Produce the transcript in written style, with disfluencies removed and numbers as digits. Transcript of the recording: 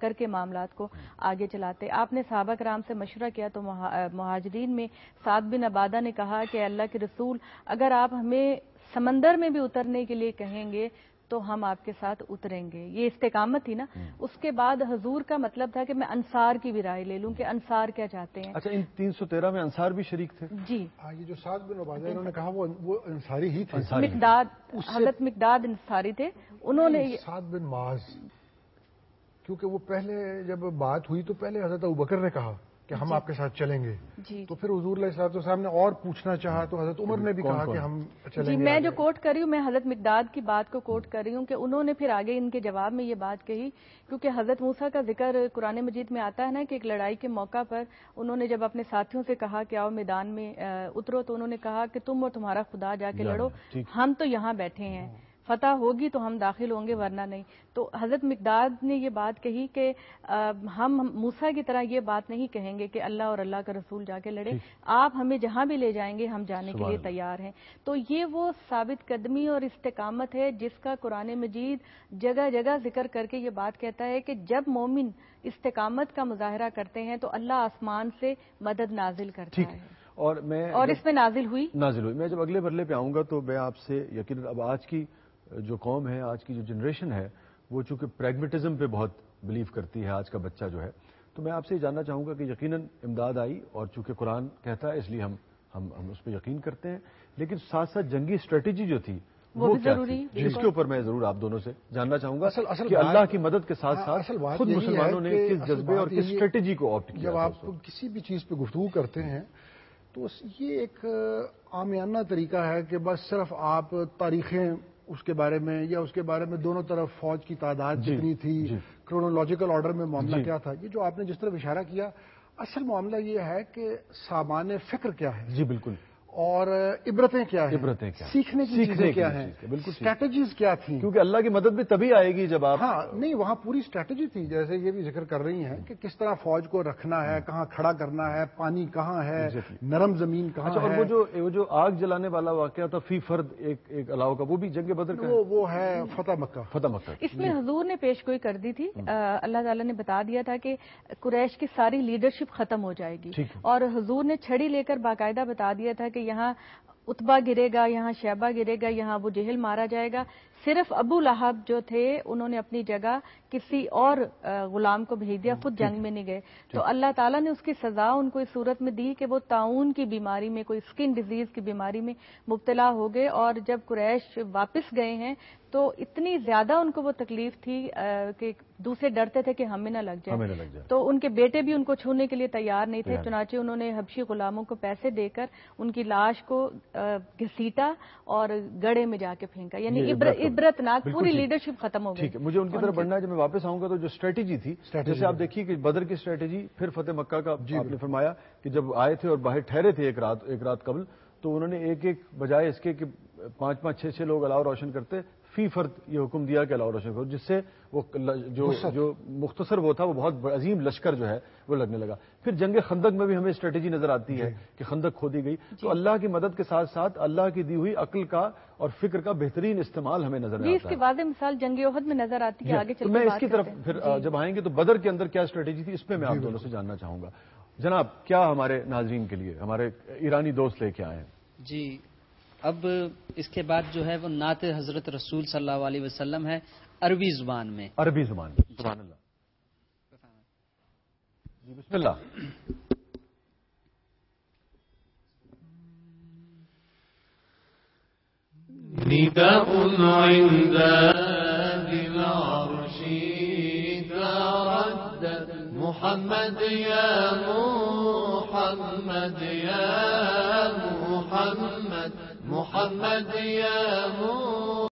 کر کے معاملات کو آگے چلاتے. آپ نے صحابہ کرام سے مشورہ کیا تو مہاجرین میں سعد بن عبادہ نے کہا کہ اللہ کے رسول اگر آپ ہمیں سمندر میں بھی اترنے کے لیے کہیں گے تو ہم آپ کے ساتھ اتریں گے. یہ استقامت تھی نا. اس کے بعد حضور کا مطلب تھا کہ میں انصار کی بھی رائے لے لوں کہ انصار کیا چاہتے ہیں. اچھا، ان 313 میں انصار بھی شریک تھے؟ جی. یہ جو سعد بن عبادہ انہوں نے کہا وہ انصاری ہی تھے. حضرت مقداد انصاری تھے. انہوں نے سعد بن معاذ، کیونکہ وہ پہلے جب بات ہوئی تو پہلے حضرت ابوبکر نے کہا کہ ہم آپ کے ساتھ چلیں گے. تو پھر حضور علیہ الصلوۃ والسلام نے اور پوچھنا چاہا تو حضرت عمر نے بھی کہا کہ ہم چلیں گے. میں جو کوٹ کر رہی ہوں میں حضرت مقداد کی بات کو کوٹ کر رہی ہوں کہ انہوں نے پھر آگے ان کے جواب میں یہ بات کہی، کیونکہ حضرت موسیٰ کا ذکر قرآن مجید میں آتا ہے نا کہ ایک لڑائی کے موقع پر انہوں نے جب اپنے ساتھیوں سے کہا کہ آؤ میدان میں اترو تو انہوں نے کہا کہ تم اور تمہارا خدا جا کے لڑو، ہم تو یہاں بیٹھے ہیں، فتح ہوگی تو ہم داخل ہوں گے ورنہ نہیں. تو حضرت مقداد نے یہ بات کہی کہ ہم موسیٰ کی طرح یہ بات نہیں کہیں گے کہ اللہ اور اللہ کا رسول جا کے لڑے، آپ ہمیں جہاں بھی لے جائیں گے ہم جانے کے لیے تیار ہیں. تو یہ وہ ثابت قدمی اور استقامت ہے جس کا قرآن مجید جگہ جگہ ذکر کر کے یہ بات کہتا ہے کہ جب مومن استقامت کا مظاہرہ کرتے ہیں تو اللہ آسمان سے مدد نازل کرتا ہے. اور اس میں نازل ہوئی. میں جب اگلے مرحلے پہ آؤں گا تو میں آپ سے یقیناً اب آج کی جو قوم ہے، آج کی جو جنریشن ہے، وہ چونکہ پریگمیٹزم پہ بہت بلیو کرتی ہے آج کا بچہ جو ہے، تو میں آپ سے یہ جاننا چاہوں گا کہ یقیناً امداد آئی اور چونکہ قرآن کہتا ہے اس لیے ہم اس پہ یقین کرتے ہیں، لیکن ساتھ ساتھ جنگی اسٹریٹجی جو تھی وہ کیا تھی، جس کے اوپر میں ضرور آپ دونوں سے جاننا چاہوں گا کہ اللہ کی مدد کے ساتھ ساتھ خود مسلمانوں نے کس جذبے اور کس اسٹریٹجی کو آپٹ کیا. جب آپ کسی بھی چیز پہ گفتگو کرتے ہیں تو یہ ایک عامیانہ طریقہ ہے کہ بس صرف آپ تاریخیں اس کے بارے میں یا اس کے بارے میں دونوں طرف فوج کی تعداد کتنی تھی، کرونولوجیکل آرڈر میں معاملہ کیا تھا. یہ جو آپ نے جس طرح اشارہ کیا، اصل معاملہ یہ ہے کہ سامان فکر کیا ہے. جی بالکل. اور عبرتیں کیا ہیں، سیکھنے کی چیزیں کیا ہیں، اسٹریٹجیز کیا تھیں، کیونکہ اللہ کی مدد بھی تبھی آئے گی جب آپ نہیں وہاں پوری اسٹریٹجی تھی. جیسے یہ بھی ذکر کر رہی ہیں کہ کس طرح فوج کو رکھنا ہے، کہاں کھڑا کرنا ہے، پانی کہاں ہے، نرم زمین کہاں ہے. اور وہ جو آگ جلانے والا واقعہ تھا فی فرد ایک علاوہ کا، وہ بھی جنگ بدر کا وہ ہے فتح مکہ. اس میں حضور نے پیش گوئی کر دی تھی. اللہ تعالیٰ نے بتا دیا تھا کہ قریش کی ساری لیڈرشپ ختم ہو جائے گی، اور حضور نے چھڑی لے کر باقاعدہ بتا دیا تھا کہ یہاں اتبا گرے گا، یہاں شیبہ گرے گا، یہاں ابو جہل مارا جائے گا. صرف ابو لہب جو تھے انہوں نے اپنی جگہ کسی اور غلام کو بھیج دیا، خود جنگ میں نہیں گئے. تو اللہ تعالیٰ نے اس کی سزا ان کو اس صورت میں دی کہ وہ طاعون کی بیماری میں، کوئی اسکن ڈیزیز کی بیماری میں مبتلا ہو گئے. اور جب قریش واپس گئے ہیں تو اتنی زیادہ ان کو وہ تکلیف تھی کہ دوسرے ڈرتے تھے کہ ہمیں نہ لگ جائے. تو ان کے بیٹے بھی ان کو چھونے کے لیے تیار نہیں تھے. چنانچہ انہوں نے حبشی غلاموں کو پیسے دے کر ان کی لاش کو گھسیٹا اور گڑھے میں جا کے پھینکا. یعنی عبرتناک پوری لیڈرشپ ختم ہو گئی. مجھے ان کی طرف بڑھنا ہے. جب میں واپس آؤں گا تو جو اسٹریٹجی تھی، جیسے آپ دیکھیے کہ بدر کی اسٹریٹجی، پھر فتح مکہ کا آپ نے فرمایا کہ جب آئے تھے اور باہر ٹھہرے تھے ایک رات قبل، تو انہوں نے ایک بجائے اس کے کہ 5 6 لوگ علاوہ روشن کرتے، فی فرد یہ حکم دیا کہ علاوہ روشن کرو، جس سے وہ جو مختصر وہ تھا وہ بہت عظیم لشکر جو ہے وہ لگنے لگا. پھر جنگ خندق میں بھی ہمیں اسٹریٹجی نظر آتی ہے کہ خندق کھودی گئی. تو اللہ کی مدد کے ساتھ ساتھ اللہ کی دی ہوئی عقل کا اور فکر کا بہترین استعمال ہمیں نظر آتا ہے. اس کی واضح مثال جنگ احد میں نظر آتی ہے. آگے چل میں اس کی طرف پھر جب آئیں گے تو بدر کے اندر کیا اسٹریٹجی تھی، اس پہ میں آپ دونوں سے جاننا چاہوں گا. جناب، کیا ہمارے ناظرین کے لیے ہمارے ایرانی دوست لے کے آئے ہیں؟ جی، اب اس کے بعد جو ہے وہ نعت حضرت رسول صلی اللہ علیہ وسلم ہے عربی زبان میں. سبحان اللہ. جی بسم اللہ. نداء عند العرش تردد محمد يا محمد يا محمد محمد يا محمد